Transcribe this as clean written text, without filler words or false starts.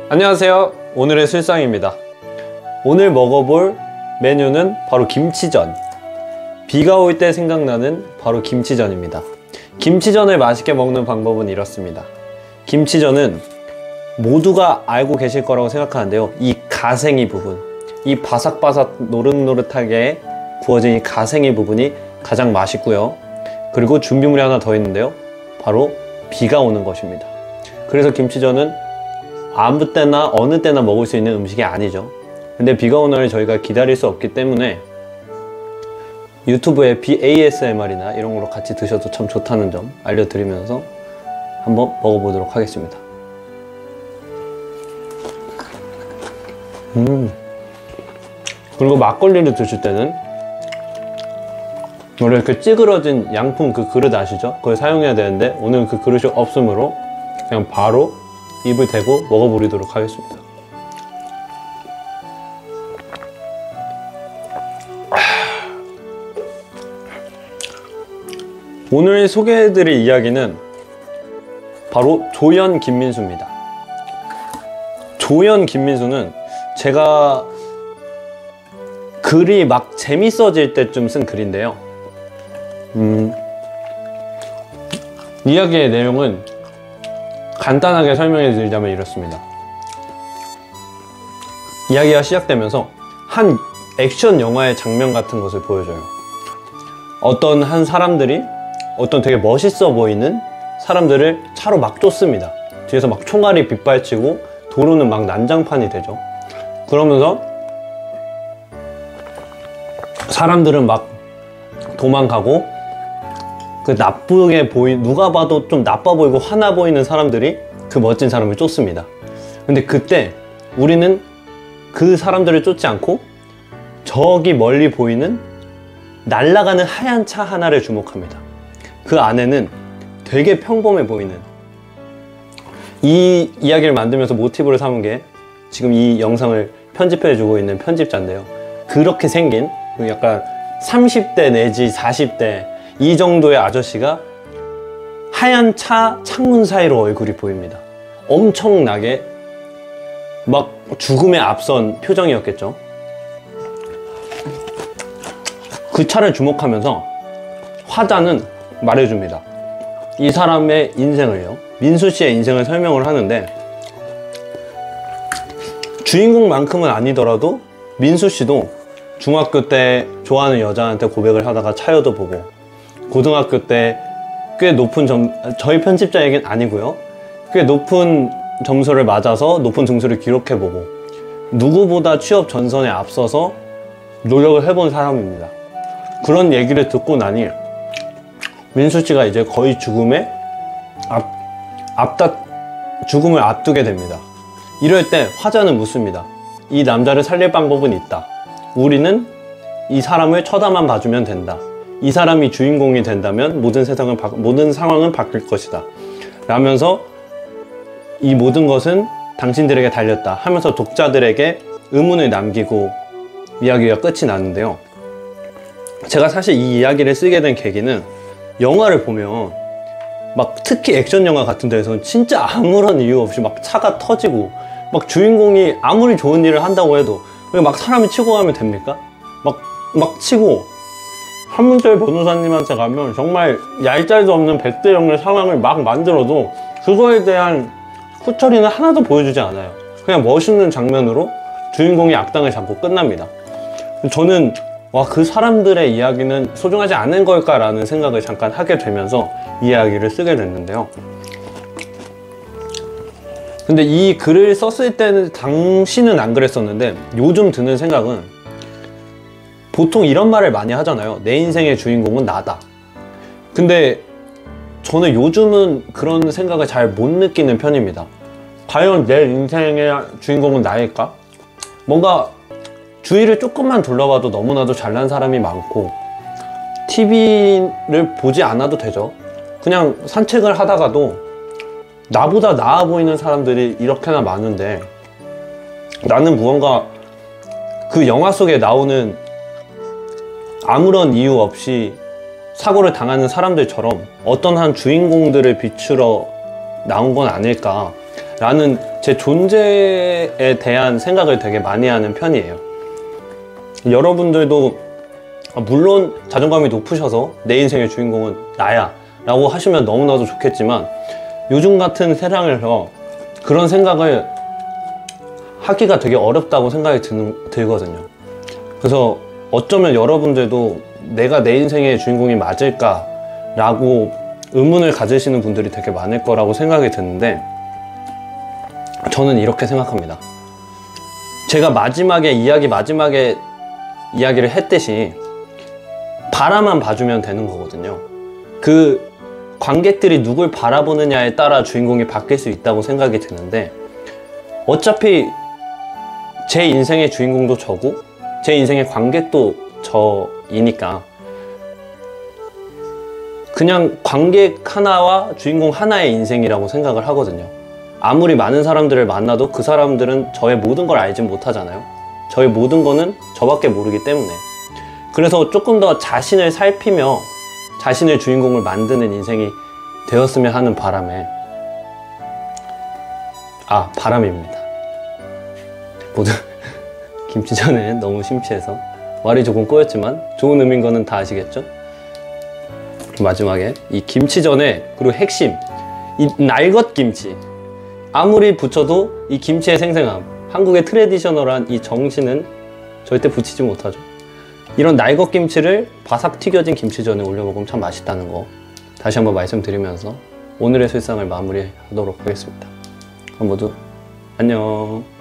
안녕하세요. 오늘의 술상입니다. 오늘 먹어볼 메뉴는 바로 김치전. 비가 올 때 생각나는 바로 김치전입니다. 김치전을 맛있게 먹는 방법은 이렇습니다. 김치전은 모두가 알고 계실 거라고 생각하는데요, 이 가생이 부분, 이 바삭바삭 노릇노릇하게 구워진 이 가생이 부분이 가장 맛있고요. 그리고 준비물이 하나 더 있는데요, 바로 비가 오는 것입니다. 그래서 김치전은 아무 때나 어느 때나 먹을 수 있는 음식이 아니죠. 근데 비가 오는 날 저희가 기다릴 수 없기 때문에 유튜브에 BASMR이나 이런 걸로 같이 드셔도 참 좋다는 점 알려드리면서 한번 먹어보도록 하겠습니다. 그리고 막걸리를 드실 때는 원래 이렇게 찌그러진 양품 그 그릇 아시죠? 그걸 사용해야 되는데 오늘 그 그릇이 없으므로 그냥 바로 입을 대고 먹어보도록 하겠습니다. 오늘 소개해드릴 이야기는 바로 조연 김민수입니다. 조연 김민수는 제가 글이 막 재밌어질 때쯤 쓴 글인데요, 이야기의 내용은 간단하게 설명해 드리자면 이렇습니다. 이야기가 시작되면서 한 액션 영화의 장면 같은 것을 보여줘요. 어떤 한 사람들이 어떤 되게 멋있어 보이는 사람들을 차로 막 쫓습니다. 뒤에서 막 총알이 빗발치고 도로는 막 난장판이 되죠. 그러면서 사람들은 막 도망가고, 그 나쁘게 누가 봐도 좀 나빠 보이고 화나 보이는 사람들이 그 멋진 사람을 쫓습니다. 근데 그때 우리는 그 사람들을 쫓지 않고 저기 멀리 보이는 날아가는 하얀 차 하나를 주목합니다. 그 안에는 되게 평범해 보이는, 이 이야기를 만들면서 모티브를 삼은 게 지금 이 영상을 편집해 주고 있는 편집자인데요, 그렇게 생긴 약간 30대 내지 40대 이 정도의 아저씨가 하얀 차 창문 사이로 얼굴이 보입니다. 엄청나게 막 죽음에 앞선 표정이었겠죠. 그 차를 주목하면서 화자는 말해줍니다. 이 사람의 인생을요, 민수 씨의 인생을 설명을 하는데, 주인공만큼은 아니더라도 민수 씨도 중학교 때 좋아하는 여자한테 고백을 하다가 차여도 보고, 고등학교 때 꽤 높은 저희 편집자 얘기는 아니고요, 꽤 높은 점수를 맞아서 높은 등수를 기록해보고 누구보다 취업 전선에 앞서서 노력을 해본 사람입니다. 그런 얘기를 듣고 나니 민수 씨가 이제 거의 죽음을 앞두게 됩니다. 이럴 때 화자는 묻습니다. 이 남자를 살릴 방법은 있다. 우리는 이 사람을 쳐다만 봐주면 된다. 이 사람이 주인공이 된다면 모든 상황은 바뀔 것이다 라면서 이 모든 것은 당신들에게 달렸다 하면서 독자들에게 의문을 남기고 이야기가 끝이 나는데요, 제가 사실 이 이야기를 쓰게 된 계기는 영화를 보면 막 특히 액션 영화 같은 데에서는 진짜 아무런 이유 없이 막 차가 터지고 막 주인공이 아무리 좋은 일을 한다고 해도 왜 막 사람이 치고 가면 됩니까? 막 치고 한문철 변호사님한테 가면 정말 얄짤도 없는 100대 0의 상황을 막 만들어도 그거에 대한 후처리는 하나도 보여주지 않아요. 그냥 멋있는 장면으로 주인공이 악당을 잡고 끝납니다. 저는 와, 그 사람들의 이야기는 소중하지 않은 걸까라는 생각을 잠깐 하게 되면서 이 이야기를 쓰게 됐는데요. 근데 이 글을 썼을 때는 당시는 안 그랬었는데 요즘 드는 생각은 보통 이런 말을 많이 하잖아요. 내 인생의 주인공은 나다. 근데 저는 요즘은 그런 생각을 잘 못 느끼는 편입니다. 과연 내 인생의 주인공은 나일까? 뭔가 주위를 조금만 둘러봐도 너무나도 잘난 사람이 많고 TV를 보지 않아도 되죠. 그냥 산책을 하다가도 나보다 나아 보이는 사람들이 이렇게나 많은데 나는 무언가 그 영화 속에 나오는 아무런 이유 없이 사고를 당하는 사람들처럼 어떤 한 주인공들을 비추러 나온 건 아닐까 라는 제 존재에 대한 생각을 되게 많이 하는 편이에요. 여러분들도 물론 자존감이 높으셔서 내 인생의 주인공은 나야 라고 하시면 너무나도 좋겠지만 요즘 같은 세상에서 그런 생각을 하기가 되게 어렵다고 생각이 들거든요. 그래서 어쩌면 여러분들도 내가 내 인생의 주인공이 맞을까 라고 의문을 가지시는 분들이 되게 많을 거라고 생각이 드는데 저는 이렇게 생각합니다. 제가 마지막에 이야기를 했듯이 바라만 봐주면 되는 거거든요. 그 관객들이 누굴 바라보느냐에 따라 주인공이 바뀔 수 있다고 생각이 드는데 어차피 제 인생의 주인공도 저고 제 인생의 관객도 저이니까 그냥 관객 하나와 주인공 하나의 인생이라고 생각을 하거든요. 아무리 많은 사람들을 만나도 그 사람들은 저의 모든 걸 알진 못하잖아요. 저의 모든 거는 저밖에 모르기 때문에. 그래서 조금 더 자신을 살피며 자신의 주인공을 만드는 인생이 되었으면 하는 바람입니다. 모두 김치전에 너무 심취해서 말이 조금 꼬였지만 좋은 의미인 거는 다 아시겠죠? 마지막에 이 김치전의 그리고 핵심 이 날것 김치 아무리 붙여도 이 김치의 생생함 한국의 트레디셔널한 이 정신은 절대 붙이지 못하죠. 이런 날것 김치를 바삭 튀겨진 김치전에 올려 먹으면 참 맛있다는 거 다시 한번 말씀드리면서 오늘의 술상을 마무리하도록 하겠습니다. 그럼 모두 안녕.